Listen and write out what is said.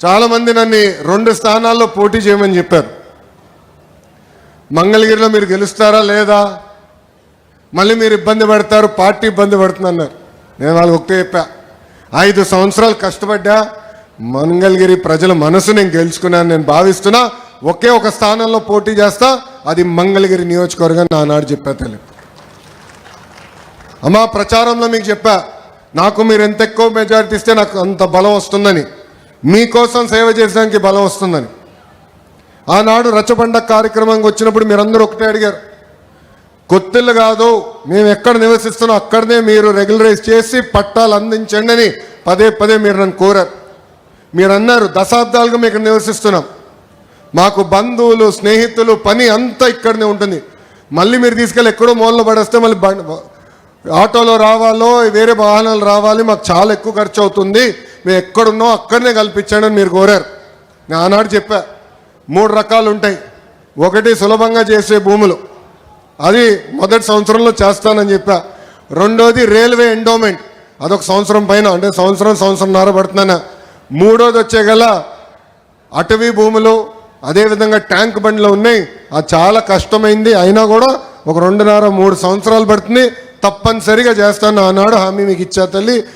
చాలామంది నన్ను 2 స్థానాల్లో పోటీ చేయమని చెప్పారు. మంగళగిరిలో మీరు గెలుస్తారా లేదా, మళ్ళీ మీరు ఇబ్బంది పడతారు, పార్టీ ఇబ్బంది పడుతుంది అన్నారు. నేను వాళ్ళకి ఒకటే చెప్పా, 5 సంవత్సరాలు కష్టపడ్డా, మంగళగిరి ప్రజల మనసు నేను గెలుచుకున్నాను నేను భావిస్తున్నా. ఒకే ఒక స్థానంలో పోటీ చేస్తా, అది మంగళగిరి నియోజకవర్గం నానాడు చెప్పా తల్లి. అమ్మా ప్రచారంలో మీకు చెప్పా, నాకు మీరు ఎంత ఎక్కువ మెజారిటీ ఇస్తే నాకు అంత బలం వస్తుందని, మీకోసం సేవ చేసడానికి బలం వస్తుందని. ఆనాడు రచ్చబండ కార్యక్రమానికి వచ్చినప్పుడు మీరందరూ ఒకటే అడిగారు, కొత్తిల్లు కాదు మేము ఎక్కడ నివసిస్తున్నాం అక్కడనే మీరు రెగ్యులరైజ్ చేసి పట్టాలు అందించండి అని పదే పదే మీరు నన్ను కోరారు. మీరు అన్నారు దశాబ్దాలుగా మేము ఇక్కడ నివసిస్తున్నాం, మాకు బంధువులు స్నేహితులు పని అంతా ఇక్కడనే ఉంటుంది, మళ్ళీ మీరు తీసుకెళ్ళి ఎక్కడో మూలలో పడేస్తే మళ్ళీ ఆటోలో రావాలో వేరే వాహనాలు రావాలి, మాకు చాలా ఎక్కువ ఖర్చు అవుతుంది, మేము ఎక్కడున్నాం అక్కడనే కల్పించండి అని మీరు కోరారు. నేను ఆనాడు చెప్పా 3 రకాలు ఉంటాయి. ఒకటి సులభంగా చేసే భూములు, అది మొదటి సంవత్సరంలో చేస్తానని చెప్పా. రెండోది రైల్వే ఎండోమెంట్, అదొక సంవత్సరం పైన, అంటే సంవత్సరంన్నర పడుతున్నాను. మూడోది వచ్చే గల అటవీ భూములు, అదేవిధంగా ట్యాంక్ బండ్లు ఉన్నాయి, అది చాలా కష్టమైంది, అయినా కూడా ఒక 2.5-3 సంవత్సరాలు పడుతుంది, తప్పనిసరిగా చేస్తాను ఆనాడు హామీ మీకు ఇచ్చా తల్లి.